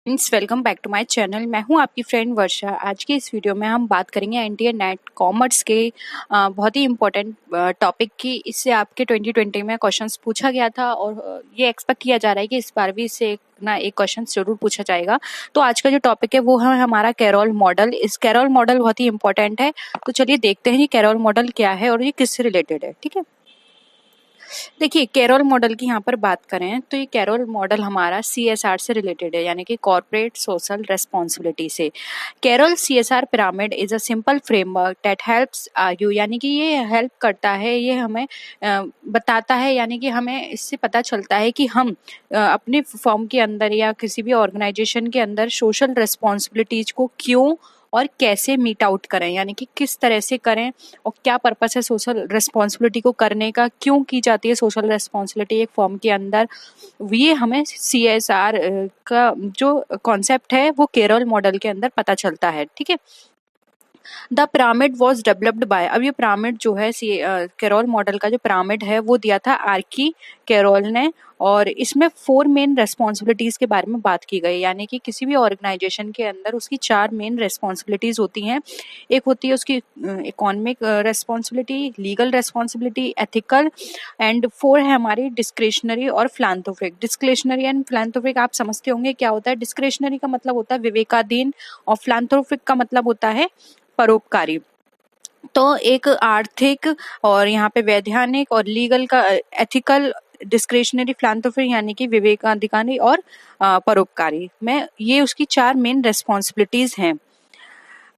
Friends, welcome back to my channel. मैं हूं आपकी फ्रेंड वर्षा। आज की इस वीडियो में हम बात करेंगे एनटीए नेट कॉमर्स के बहुत ही इम्पोर्टेंट टॉपिक की। इससे आपके 2020 में क्वेश्चंस पूछा गया था और ये एक्सपेक्ट किया जा रहा है कि इस बार भी इससे एक क्वेश्चन जरूर पूछा जाएगा। तो आज का जो टॉपिक है वो है हमारा कैरोल मॉडल। इस कैरोल मॉडल बहुत ही इंपॉर्टेंट है। तो चलिए देखते हैं कि कैरोल मॉडल क्या है और ये किससे रिलेटेड है। ठीक है, देखिए कैरोल मॉडल की यहाँ पर बात करें तो ये कैरोल मॉडल हमारा सीएसआर से रिलेटेड है, यानी कि कॉर्पोरेट सोशल रेस्पॉन्सिबिलिटी से। Carroll CSR pyramid is a simple framework that helps you, यानी कि ये हेल्प करता है, ये हमें बताता है, यानी कि हमें इससे पता चलता है कि हम अपने फर्म के अंदर या किसी भी ऑर्गेनाइजेशन के अंदर सोशल रेस्पॉन्सिबिलिटीज को क्यों और कैसे मीट आउट करें, यानी कि किस तरह से करें और क्या पर्पस है सोशल रिस्पॉन्सिबिलिटी को करने का, क्यों की जाती है सोशल रिस्पॉन्सिबिलिटी एक फॉर्म के अंदर। ये हमें सीएसआर का जो कॉन्सेप्ट है वो कैरोल मॉडल के अंदर पता चलता है। ठीक है, the pyramid was developed by, अब ये पिरामिड जो है कैरोल मॉडल का जो पिरामिड है वो दिया था आर्की कैरोल ने, और इसमें 4 मेन रेस्पॉन्सिबिलिटीज के बारे में बात की गई, यानी कि किसी भी ऑर्गेनाइजेशन के अंदर उसकी 4 मेन रेस्पॉन्सिबिलिटीज होती हैं। एक होती है उसकी economic responsibility, legal responsibility, ethical, and 4 है हमारी डिस्क्रिशनरी और फिलैंथ्रोपिक। डिस्क्रिशनरी एंड फिलैंथ्रोपिक आप समझते होंगे क्या होता है। डिस्क्रिशनरी का मतलब होता है विवेकाधीन और फिलैंथ्रोपिक का मतलब होता है परोपकारी। तो एक आर्थिक और यहाँ पे वैधानिक और लीगल का एथिकल, डिस्क्रिशनरी, फिलैंथ्रोपी यानी कि विवेकाधिकारी और परोपकारी में, ये उसकी 4 मेन रेस्पॉन्सिबिलिटीज हैं।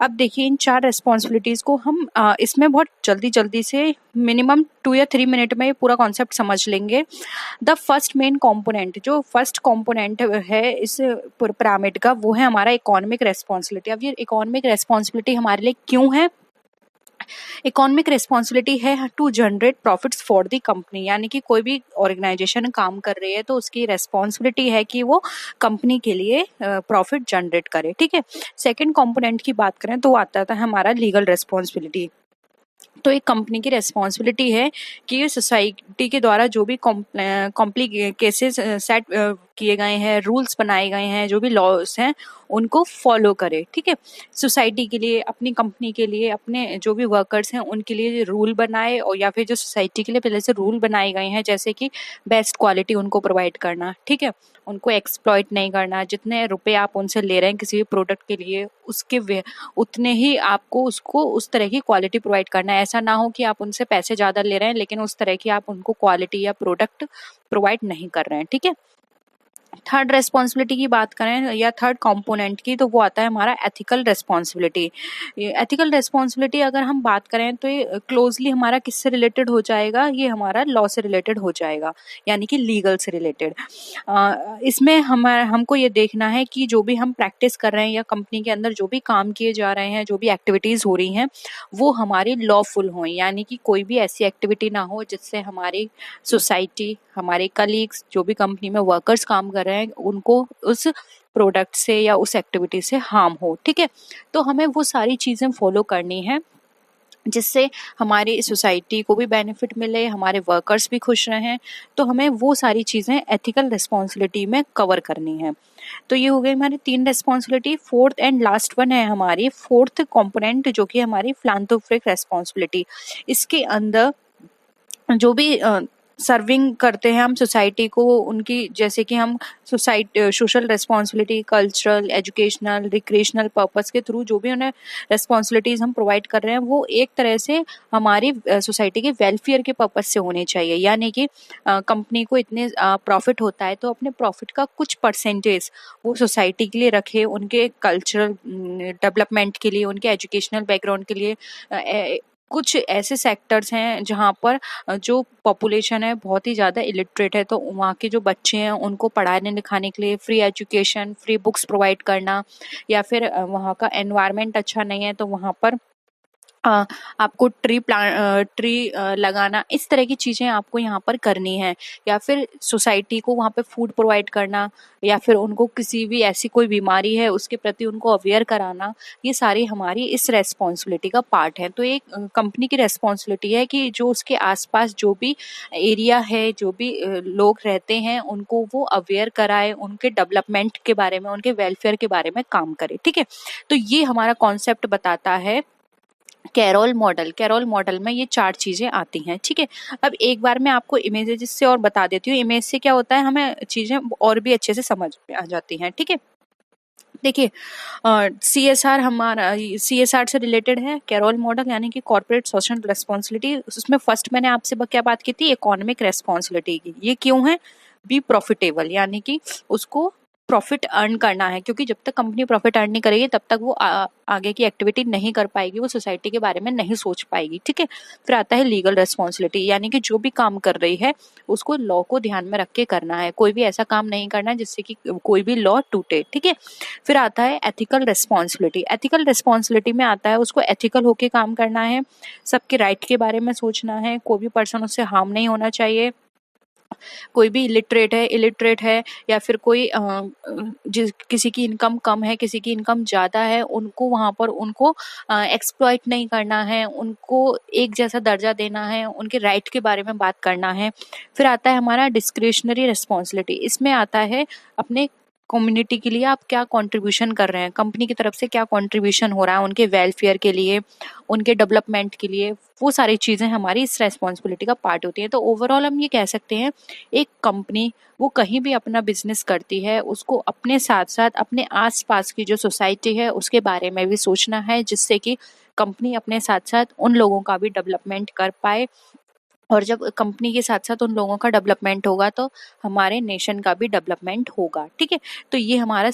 अब देखिए इन 4 रेस्पॉन्सिबिलिटीज को हम इसमें बहुत जल्दी जल्दी से मिनिमम 2 या 3 मिनट में पूरा कॉन्सेप्ट समझ लेंगे। द फर्स्ट मेन कंपोनेंट, जो फर्स्ट कंपोनेंट है इस पिरामिड का, वो है हमारा इकोनॉमिक रेस्पॉन्सिबिलिटी। अब ये इकोनॉमिक रेस्पॉन्सिबिलिटी हमारे लिए क्यों है? इकोनॉमिक रिस्पॉन्सिबिलिटी है to generate profits for the company, यानी कि कोई भी ऑर्गेनाइजेशन काम कर रही है तो उसकी रेस्पॉन्सिबिलिटी है कि वो कंपनी के लिए प्रॉफिट जनरेट करे। ठीक है, सेकंड कंपोनेंट की बात करें तो आता था हमारा लीगल रेस्पॉन्सिबिलिटी। तो एक कंपनी की रेस्पॉन्सिबिलिटी है कि सोसाइटी के द्वारा जो भी केसेस सेट किए गए हैं, रूल्स बनाए गए हैं, जो भी लॉस हैं उनको फॉलो करे। ठीक है, सोसाइटी के लिए, अपनी कंपनी के लिए, अपने जो भी वर्कर्स हैं उनके लिए रूल बनाए, और या फिर जो सोसाइटी के लिए पहले से रूल बनाए गए हैं, जैसे कि बेस्ट क्वालिटी उनको प्रोवाइड करना। ठीक है, उनको एक्सप्लॉइट नहीं करना, जितने रुपए आप उनसे ले रहे हैं किसी भी प्रोडक्ट के लिए उसके उतने ही आपको उसको उस तरह की क्वालिटी प्रोवाइड करना है। ऐसा ना हो कि आप उनसे पैसे ज़्यादा ले रहे हैं लेकिन उस तरह की आप उनको क्वालिटी या प्रोडक्ट प्रोवाइड नहीं कर रहे हैं। ठीक है, थर्ड रेस्पॉन्सिबिलिटी की बात करें या थर्ड कंपोनेंट की, तो वो आता है हमारा एथिकल रेस्पॉन्सिबिलिटी। एथिकल रेस्पॉन्सिबिलिटी अगर हम बात करें तो ये क्लोजली हमारा किससे रिलेटेड हो जाएगा? ये हमारा लॉ से रिलेटेड हो जाएगा, यानी कि लीगल से रिलेटेड। इसमें हमको ये देखना है कि जो भी हम प्रैक्टिस कर रहे हैं या कंपनी के अंदर जो भी काम किए जा रहे हैं, जो भी एक्टिविटीज़ हो रही हैं, वो हमारी लॉफुल हों, यानी कि कोई भी ऐसी एक्टिविटी ना हो जिससे हमारी सोसाइटी, हमारे कलीग्स, जो भी कंपनी में वर्कर्स काम कर रहे हैं, उनको उस प्रोडक्ट से या उस एक्टिविटी से हार्म हो। ठीक है, तो हमें वो सारी चीज़ें फॉलो करनी है जिससे हमारी सोसाइटी को भी बेनिफिट मिले, हमारे वर्कर्स भी खुश रहें। तो हमें वो सारी चीज़ें एथिकल रिस्पॉन्सिबिलिटी में कवर करनी है। तो ये हो गई हमारी 3 responsibility. Fourth and last one है हमारी फोर्थ कंपोनेंट, जो कि हमारी फिलैंथ्रोपिक रिस्पॉन्सिबिलिटी। इसके अंदर जो भी सर्विंग करते हैं हम सोसाइटी को, उनकी जैसे कि हम social responsibility, cultural, educational, recreational purpose के थ्रू जो भी उन्हें रिस्पॉन्सिबिलिटीज हम प्रोवाइड कर रहे हैं, वो एक तरह से हमारी सोसाइटी के वेलफेयर के पर्पस से होने चाहिए। यानी कि कंपनी को इतने प्रॉफिट होता है तो अपने प्रॉफिट का कुछ परसेंटेज वो सोसाइटी के लिए रखे, उनके कल्चरल डेवलपमेंट के लिए, उनके एजुकेशनल बैकग्राउंड के लिए। कुछ ऐसे सेक्टर्स हैं जहाँ पर जो पॉपुलेशन है बहुत ही ज़्यादा इलिटरेट है, तो वहाँ के जो बच्चे हैं उनको पढ़ाने लिखाने के लिए free education, free books provide करना, या फिर वहाँ का एनवायरनमेंट अच्छा नहीं है तो वहाँ पर अ, आपको ट्री लगाना, इस तरह की चीज़ें आपको यहाँ पर करनी है। या फिर सोसाइटी को वहाँ पे फूड प्रोवाइड करना, या फिर उनको किसी भी ऐसी कोई बीमारी है उसके प्रति उनको अवेयर कराना, ये सारी हमारी इस रेस्पॉन्सिबिलिटी का पार्ट है। तो एक कंपनी की रेस्पॉन्सिबिलिटी है कि जो उसके आसपास जो भी एरिया है, जो भी लोग रहते हैं, उनको वो अवेयर कराए, उनके डेवलपमेंट के बारे में, उनके वेलफेयर के बारे में काम करे। ठीक है, तो ये हमारा कॉन्सेप्ट बताता है कैरोल मॉडल में ये 4 चीजें आती हैं। ठीक है, अब एक बार मैं आपको इमेजेस से और बता देती हूँ। इमेज से क्या होता है, हमें चीजें और भी अच्छे से समझ में आ जाती हैं। ठीक है, देखिए, CSR हमारा CSR से रिलेटेड है कैरोल मॉडल, यानी कि कॉर्पोरेट सोशल रिस्पॉन्सिबिलिटी। उसमें फर्स्ट मैंने आपसे क्या बात की थी, इकोनॉमिक रेस्पॉन्सिबिलिटी की। ये क्यों है, बी प्रॉफिटेबल, यानी कि उसको प्रॉफिट अर्न करना है, क्योंकि जब तक कंपनी प्रॉफिट अर्न नहीं करेगी तब तक वो आगे की एक्टिविटी नहीं कर पाएगी, वो सोसाइटी के बारे में नहीं सोच पाएगी। ठीक है, फिर आता है लीगल रेस्पॉन्सिबिलिटी, यानी कि जो भी काम कर रही है उसको लॉ को ध्यान में रख के करना है, कोई भी ऐसा काम नहीं करना है जिससे कि कोई भी लॉ टूटे। ठीक है, फिर आता है एथिकल रिस्पॉन्सिबिलिटी। एथिकल रिस्पॉन्सिबिलिटी में आता है उसको एथिकल होके काम करना है, सबके राइट के बारे में सोचना है, कोई भी पर्सन उससे हार्म नहीं होना चाहिए। कोई भी इलिटरेट है, या फिर कोई किसी की इनकम कम है, किसी की इनकम ज्यादा है, उनको वहां पर उनको एक्सप्लॉइट नहीं करना है, उनको एक जैसा दर्जा देना है, उनके राइट के बारे में बात करना है। फिर आता है हमारा डिस्क्रिशनरी रिस्पॉन्सिबिलिटी। इसमें आता है अपने कम्युनिटी के लिए आप क्या कंट्रीब्यूशन कर रहे हैं, कंपनी की तरफ से क्या कंट्रीब्यूशन हो रहा है उनके वेलफेयर के लिए, उनके डेवलपमेंट के लिए, वो सारी चीजें हमारी इस रेस्पॉन्सिबिलिटी का पार्ट होती है। तो ओवरऑल हम ये कह सकते हैं, एक कंपनी वो कहीं भी अपना बिजनेस करती है, उसको अपने साथ साथ अपने आसपास की जो सोसाइटी है उसके बारे में भी सोचना है, जिससे कि कंपनी अपने साथ साथ उन लोगों का भी डेवलपमेंट कर पाए। और जब कंपनी के साथ साथ उन लोगों का डेवलपमेंट होगा तो हमारे नेशन का भी डेवलपमेंट होगा। ठीक है, तो ये हमारा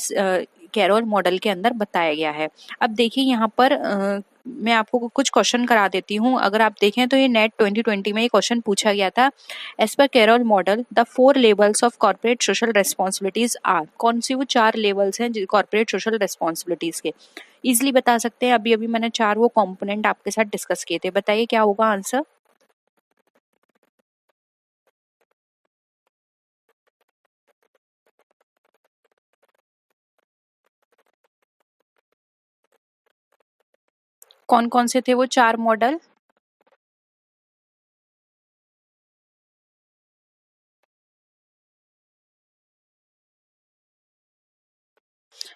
कैरोल मॉडल के अंदर बताया गया है। अब देखिए यहाँ पर मैं आपको कुछ क्वेश्चन करा देती हूँ। अगर आप देखें तो ये नेट 2020 में ये क्वेश्चन पूछा गया था। As per Carroll model the 4 levels of corporate social responsibilities are. कौन सी वो 4 लेवल्स हैं कॉर्पोरेट सोशल रेस्पॉन्सिबिलिटीज के, इजिली बता सकते हैं। अभी अभी मैंने 4 वो कॉम्पोनेंट आपके साथ डिस्कस किए थे, बताइए क्या होगा आंसर। कौन कौन से थे वो 4 मॉडल।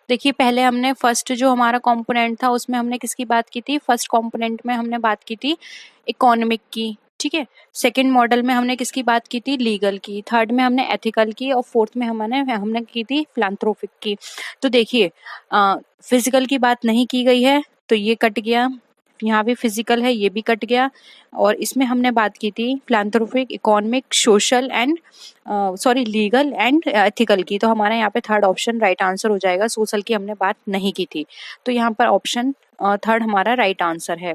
देखिए, पहले हमने फर्स्ट जो हमारा कंपोनेंट था उसमें हमने किसकी बात की थी, फर्स्ट कंपोनेंट में हमने बात की थी इकोनॉमिक की। ठीक है, सेकंड मॉडल में हमने किसकी बात की थी, लीगल की। थर्ड में हमने एथिकल की, और फोर्थ में हमने हमने की थी फिलैंथ्रोपिक की। तो देखिए, फिजिकल की बात नहीं की गई है तो ये कट गया, यहाँ भी फिजिकल है ये भी कट गया, और इसमें हमने बात की थी philanthropic, economic, social and legal and ethical की। तो हमारा यहाँ पे थर्ड ऑप्शन राइट आंसर हो जाएगा, सोशल की हमने बात नहीं की थी। तो यहाँ पर ऑप्शन थर्ड हमारा राइट आंसर है।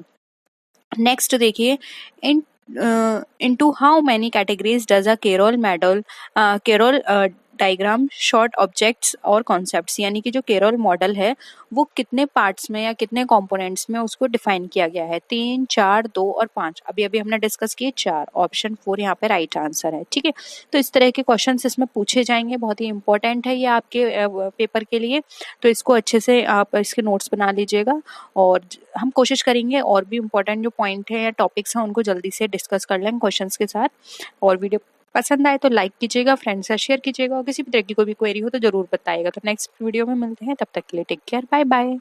नेक्स्ट देखिए, इन into how many categories does a Carroll diagram short objects और कॉन्सेप्ट्स, यानी कि जो कैरोल मॉडल है वो कितने पार्ट्स में या कितने कंपोनेंट्स में उसको डिफाइन किया गया है, 3, 4, 2 और 5। अभी अभी हमने डिस्कस किए 4, ऑप्शन 4 यहाँ पे राइट आंसर है। ठीक है, तो इस तरह के क्वेश्चंस इसमें पूछे जाएंगे, बहुत ही इंपॉर्टेंट है ये आपके पेपर के लिए। तो इसको अच्छे से आप इसके नोट्स बना लीजिएगा, और हम कोशिश करेंगे और भी इम्पोर्टेंट जो पॉइंट है या टॉपिक्स हैं उनको जल्दी से डिस्कस कर लें क्वेश्चंस के साथ। और वीडियो पसंद आए तो लाइक कीजिएगा, फ्रेंड्स से शेयर कीजिएगा, और किसी भी तरह की कोई भी क्वेरी हो तो जरूर बताइएगा। तो नेक्स्ट वीडियो में मिलते हैं, तब तक के लिए टेक केयर, बाय बाय।